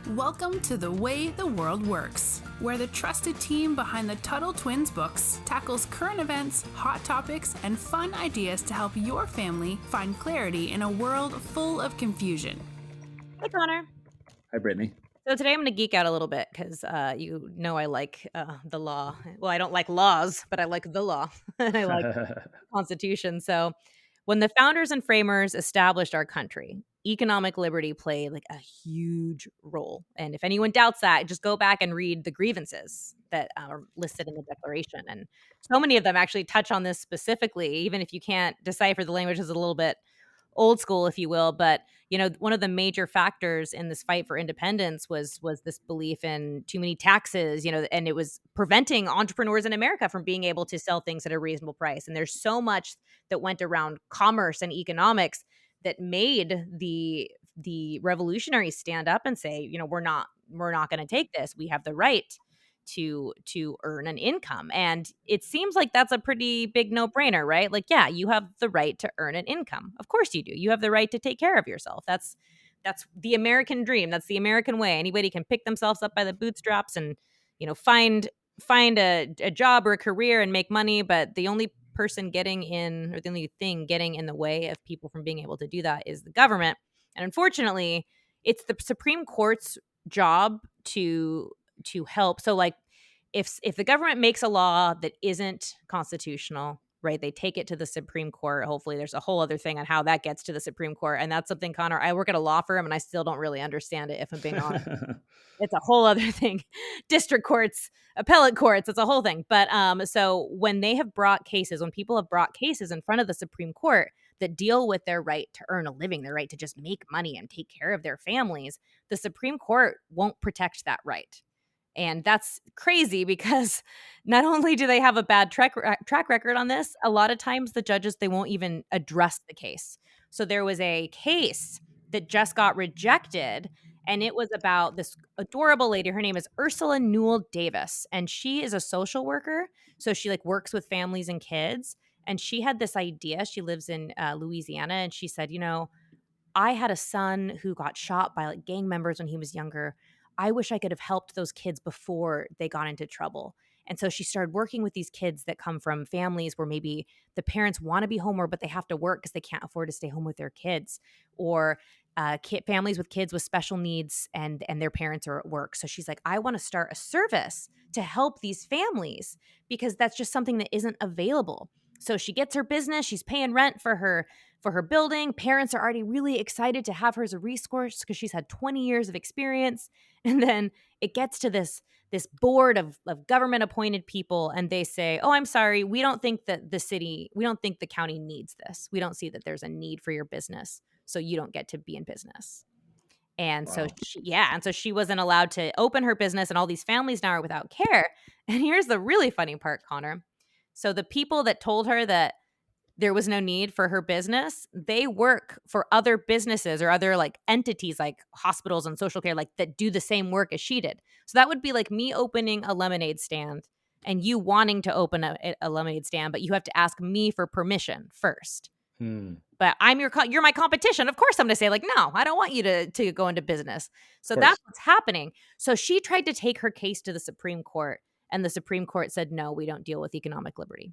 Welcome to The Way the World Works, where the trusted team behind the Tuttle Twins books tackles current events, hot topics, and fun ideas to help your family find clarity in a world full of confusion. Hey, Connor. Hi, Brittany. So today I'm going to geek out a little bit because you know I like the law. Well, I don't like laws, but I like the law and I like the Constitution. So when the founders and framers established our country, economic liberty played like a huge role. And if anyone doubts that, just go back and read the grievances that are listed in the Declaration. And so many of them actually touch on this specifically, even if you can't decipher the language is a little bit old school, if you will. But one of the major factors in this fight for independence was this belief in too many taxes, and it was preventing entrepreneurs in America from being able to sell things at a reasonable price. And there's so much that went around commerce and economics that made the revolutionaries stand up and say, we're not going to take this. We have the right to earn an income. And it seems like that's a pretty big no-brainer, right? Like, yeah, you have the right to earn an income. Of course you do. You have the right to take care of yourself. That's the American dream. That's the American way. Anybody can pick themselves up by the bootstraps and, find a job or a career and make money, but the only person getting in, or the only thing getting in the way of people from being able to do that is the government. And unfortunately, it's the Supreme Court's job to help. So like if the government makes a law that isn't constitutional, right, they take it to the Supreme Court. Hopefully there's a whole other thing on how that gets to the Supreme Court. And that's something, Connor, I work at a law firm and I still don't really understand it, if I'm being honest. It's a whole other thing. District courts, appellate courts, it's a whole thing. But so when people have brought cases in front of the Supreme Court that deal with their right to earn a living, their right to just make money and take care of their families, the Supreme Court won't protect that right. And that's crazy because not only do they have a bad track record on this, a lot of times the judges, they won't even address the case. So there was a case that just got rejected, and it was about this adorable lady. Her name is Ursula Newell Davis, and she is a social worker. So she like works with families and kids. And she had this idea. She lives in Louisiana, and she said, I had a son who got shot by like gang members when he was younger. I wish I could have helped those kids before they got into trouble. And so she started working with these kids that come from families where maybe the parents want to be home, but they have to work because they can't afford to stay home with their kids, or families with kids with special needs and their parents are at work. So she's like, I want to start a service to help these families because that's just something that isn't available. So she gets her business. She's paying rent for her building. Parents are already really excited to have her as a resource because she's had 20 years of experience. And then it gets to this board of government appointed people, and they say, oh, I'm sorry, we don't think the county needs this. We don't see that there's a need for your business, so you don't get to be in business. And so Wow. she wasn't allowed to open her business, and all these families now are without care. And here's the really funny part, Connor. So the people that told her that there was no need for her business, they work for other businesses or other like entities like hospitals and social care, like that do the same work as she did. So that would be like me opening a lemonade stand and you wanting to open a lemonade stand, but you have to ask me for permission first. But you're my competition. Of course I'm going to say like, no, I don't want you to go into business. So Of that's course. what's happening. So she tried to take her case to the Supreme Court, and the Supreme Court said, no, we don't deal with economic liberty,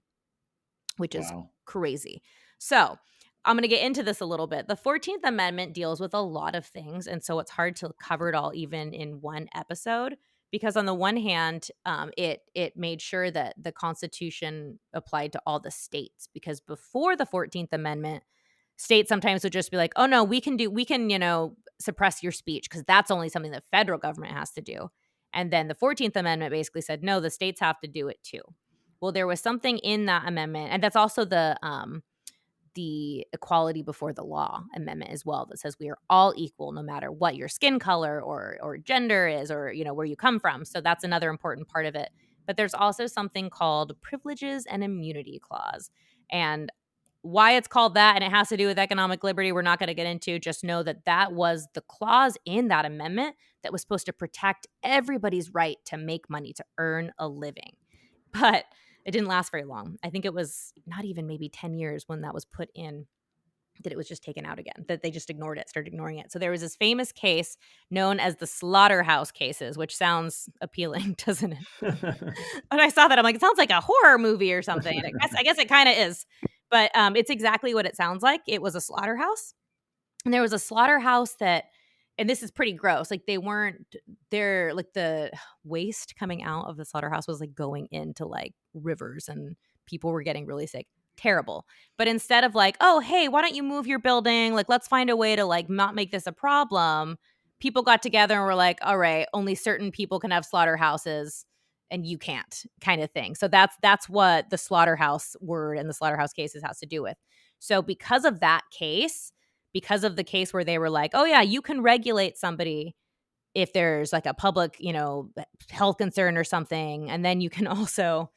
which is Wow. crazy. So I'm going to get into this a little bit. The 14th Amendment deals with a lot of things. And so it's hard to cover it all even in one episode because on the one hand, it made sure that the Constitution applied to all the states, because before the 14th Amendment, states sometimes would just be like, oh no, suppress your speech because that's only something the federal government has to do. And then the 14th Amendment basically said, no, the states have to do it too. Well, there was something in that amendment, and that's also the equality before the law amendment as well, that says we are all equal no matter what your skin color or gender is, or where you come from. So that's another important part of it. But there's also something called privileges and immunity clause. And why it's called that, and it has to do with economic liberty, we're not going to get into. Just know that that was the clause in that amendment that was supposed to protect everybody's right to make money, to earn a living. But it didn't last very long. I think it was not even maybe 10 years when that was put in. that it was just taken out again, that they just ignored it, started ignoring it. So there was this famous case known as the slaughterhouse cases, which sounds appealing, doesn't it? When I saw that, I'm like, it sounds like a horror movie or something. And I guess it kind of is, but it's exactly what it sounds like. It was a slaughterhouse, and there was a slaughterhouse that, and this is pretty gross. Like they weren't there, like the waste coming out of the slaughterhouse was like going into like rivers, and people were getting really sick. Terrible. But instead of like, oh, hey, why don't you move your building? Like, let's find a way to like not make this a problem. People got together and were like, all right, only certain people can have slaughterhouses and you can't, kind of thing. So that's what the slaughterhouse word and the slaughterhouse cases has to do with. So because of that case, because of the case where they were like, oh yeah, you can regulate somebody if there's like a public, health concern or something, and then you can also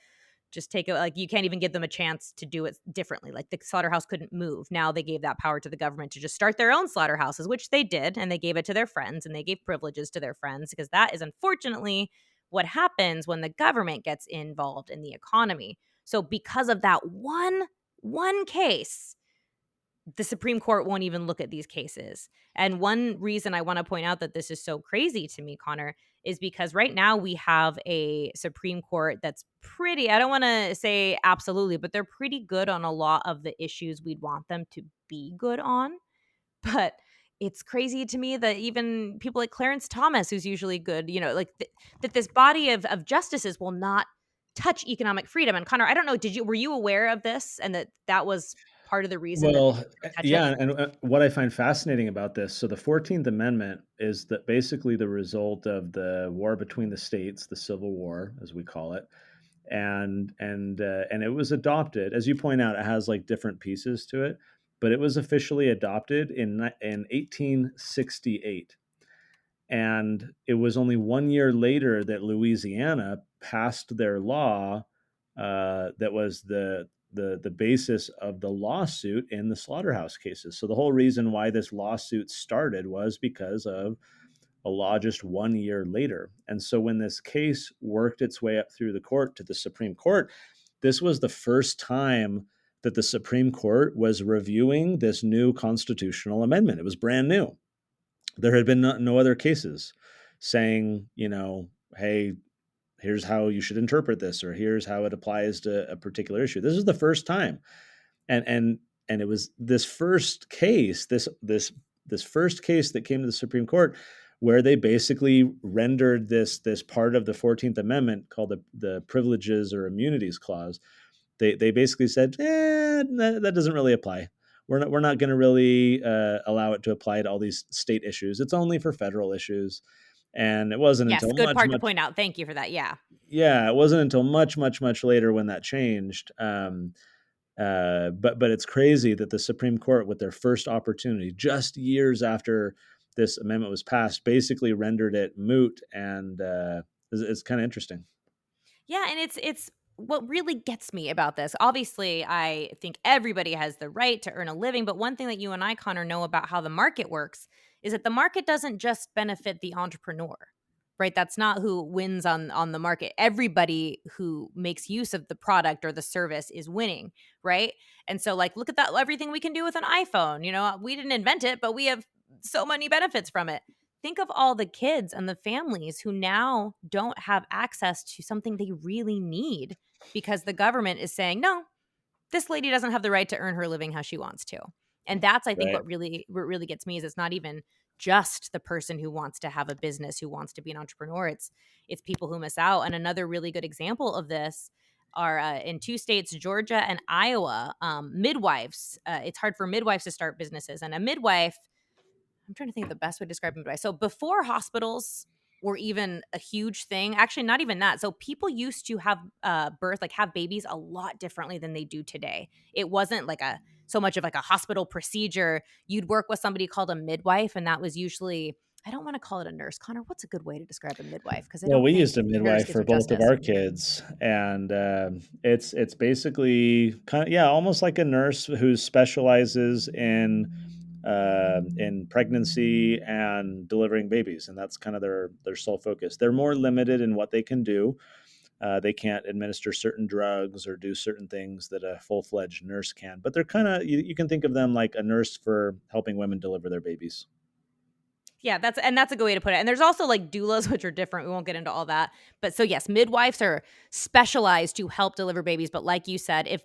just take it, like you can't even give them a chance to do it differently. Like the slaughterhouse couldn't move. Now they gave that power to the government to just start their own slaughterhouses, which they did, and they gave it to their friends, and they gave privileges to their friends, because that is unfortunately what happens when the government gets involved in the economy. So because of that one case, the Supreme Court won't even look at these cases. And one reason I want to point out that this is so crazy to me, Connor, is because right now we have a Supreme Court that's pretty, I don't want to say absolutely, but they're pretty good on a lot of the issues we'd want them to be good on. But it's crazy to me that even people like Clarence Thomas, who's usually good, like that this body of justices will not touch economic freedom. And Connor, I don't know, were you aware of this, and that was part of the reason that Well, they touch it? yeah, and what I find fascinating about this, so the 14th Amendment is that basically the result of the war between the states, the Civil War, as we call it, and it was adopted. As you point out, it has like different pieces to it, but it was officially adopted in 1868. And it was only 1 year later that Louisiana passed their law that was the basis of the lawsuit in the slaughterhouse cases. So the whole reason why this lawsuit started was because of a law just 1 year later. And so when this case worked its way up through the court to the Supreme Court, this was the first time that the Supreme Court was reviewing this new constitutional amendment. It was brand new. There had been no other cases saying, hey, here's how you should interpret this, or here's how it applies to a particular issue. This is the first time. And it was this first case, this first case that came to the Supreme Court, where they basically rendered this part of the 14th Amendment called the Privileges or Immunities Clause. They basically said, that doesn't really apply. We're not going to really allow it to apply to all these state issues. It's only for federal issues. And it wasn't Yes, until good much, part to much, point out. Thank you for that. Yeah. yeah, it wasn't until much, much, much later when that changed. But it's crazy that the Supreme Court, with their first opportunity, just years after this amendment was passed, basically rendered it moot, and it's kind of interesting. Yeah, and it's what really gets me about this. Obviously, I think everybody has the right to earn a living, but one thing that you and I, Connor, know about how the market works is that the market doesn't just benefit the entrepreneur. Right? That's not who wins on the market. Everybody who makes use of the product or the service is winning, right? And so like look at that, everything we can do with an iPhone. We didn't invent it, but we have so many benefits from it. Think of all the kids and the families who now don't have access to something they really need because the government is saying, no, this lady doesn't have the right to earn her living how she wants to. And that's, I think, Right. what really gets me is it's not even just the person who wants to have a business, who wants to be an entrepreneur. It's people who miss out. And another really good example of this are in two states, Georgia and Iowa, midwives. It's hard for midwives to start businesses. And a midwife, I'm trying to think of the best way to describe midwife. So before hospitals were even a huge thing, actually not even that. So people used to have birth, like have babies a lot differently than they do today. It wasn't like so much of like a hospital procedure. You'd work with somebody called a midwife, and that was usually, I don't want to call it a nurse. Connor, what's a good way to describe a midwife? Because I Well, don't we think used a nurse midwife gives for her both of justice. our kids, and it's basically kind of, yeah, almost like a nurse who specializes in pregnancy and delivering babies, and that's kind of their sole focus. They're more limited in what they can do, They can't administer certain drugs or do certain things that a full-fledged nurse can. But they're kind of, you can think of them like a nurse for helping women deliver their babies. Yeah, that's a good way to put it. And there's also like doulas, which are different. We won't get into all that. But so yes, midwives are specialized to help deliver babies. But like you said, if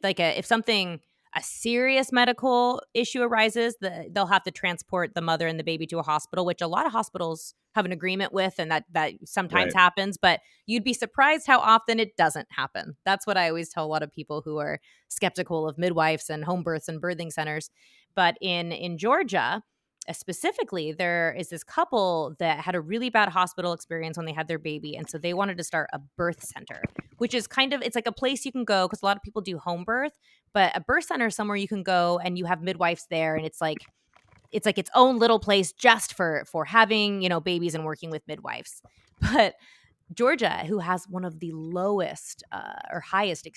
a serious medical issue arises, they'll have to transport the mother and the baby to a hospital, which a lot of hospitals have an agreement with, and that sometimes Right. happens. But you'd be surprised how often it doesn't happen. That's what I always tell a lot of people who are skeptical of midwives and home births and birthing centers. But in Georgia, specifically, there is this couple that had a really bad hospital experience when they had their baby. And so they wanted to start a birth center, which is it's like a place you can go, because a lot of people do home birth, but a birth center is somewhere you can go and you have midwives there. And it's like its own little place just for having, babies and working with midwives. But Georgia, who has one of the lowest or highest,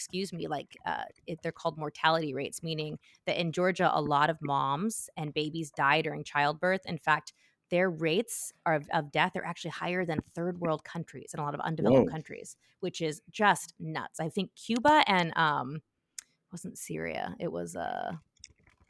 they're called mortality rates, meaning that in Georgia, a lot of moms and babies die during childbirth. In fact, their rates of death are actually higher than third world countries and a lot of undeveloped Whoa. countries, which is just nuts. I think Cuba and wasn't Syria. It was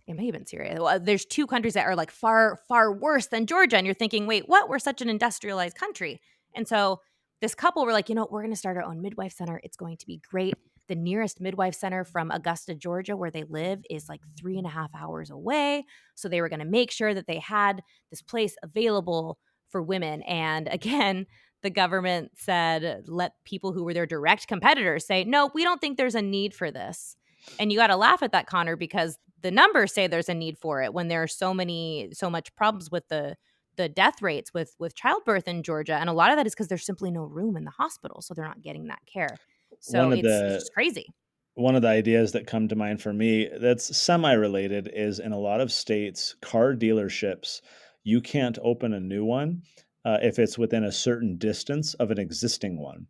it may have been Syria. Well, there's two countries that are like far, far worse than Georgia. And you're thinking, wait, what? We're such an industrialized country. And so this couple were like, we're going to start our own midwife center. It's going to be great. The nearest midwife center from Augusta, Georgia, where they live, is like 3.5 hours away. So they were going to make sure that they had this place available for women. And again, the government said, let people who were their direct competitors say, no, we don't think there's a need for this. And you got to laugh at that, Connor, because the numbers say there's a need for it when there are so much problems with the death rates with childbirth in Georgia. And a lot of that is because there's simply no room in the hospital. So they're not getting that care. So it's just crazy. One of the ideas that come to mind for me that's semi-related is, in a lot of states, car dealerships, you can't open a new one if it's within a certain distance of an existing one.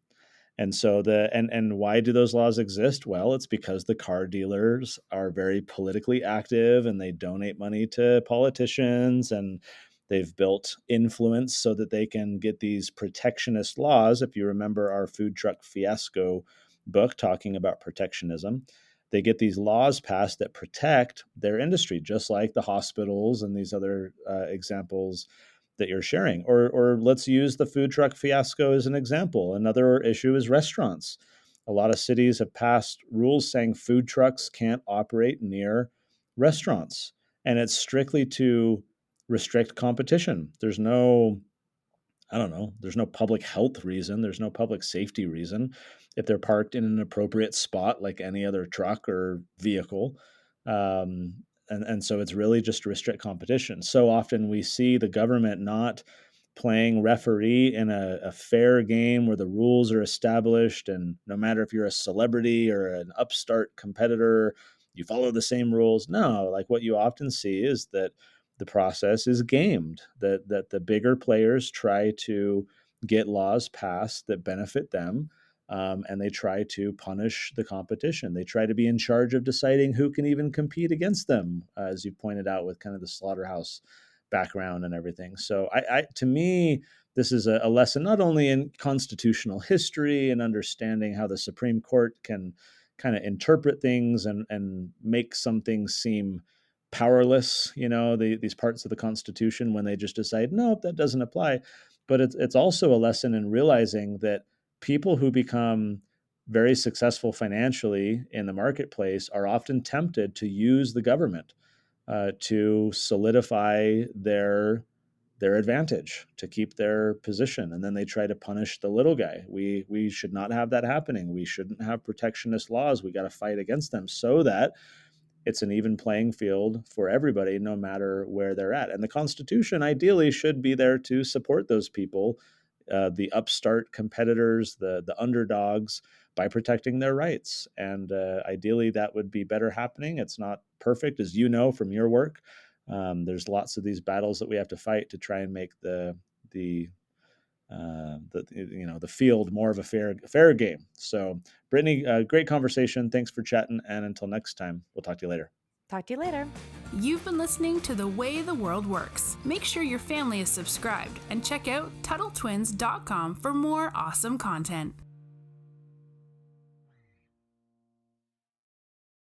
And so and why do those laws exist? Well, it's because the car dealers are very politically active and they donate money to politicians, and they've built influence so that they can get these protectionist laws. If you remember our food truck fiasco book talking about protectionism, they get these laws passed that protect their industry, just like the hospitals and these other examples that you're sharing. Or let's use the food truck fiasco as an example. Another issue is restaurants. A lot of cities have passed rules saying food trucks can't operate near restaurants, and it's strictly to restrict competition. There's no public health reason. There's no public safety reason. If they're parked in an appropriate spot like any other truck or vehicle, and so it's really just to restrict competition. So often we see the government not playing referee in a fair game where the rules are established, and no matter if you're a celebrity or an upstart competitor, you follow the same rules. No, like what you often see is that the process is gamed, that the bigger players try to get laws passed that benefit them. And they try to punish the competition. They try to be in charge of deciding who can even compete against them, as you pointed out with kind of the slaughterhouse background and everything. So to me, this is a lesson not only in constitutional history and understanding how the Supreme Court can kind of interpret things and make some things seem powerless, these parts of the Constitution, when they just decide, nope, that doesn't apply. But it's also a lesson in realizing that people who become very successful financially in the marketplace are often tempted to use the government to solidify their advantage, to keep their position, and then they try to punish the little guy. We should not have that happening. We shouldn't have protectionist laws. We got to fight against them so that it's an even playing field for everybody, no matter where they're at. And the Constitution ideally should be there to support those people, the upstart competitors, the underdogs, by protecting their rights. And ideally, that would be better happening. It's not perfect, as you know from your work. There's lots of these battles that we have to fight to try and make the field more of a fair game. So, Brittany, great conversation. Thanks for chatting. And until next time, we'll talk to you later. Talk to you later. You've been listening to The Way the World Works. Make sure your family is subscribed and check out TuttleTwins.com for more awesome content.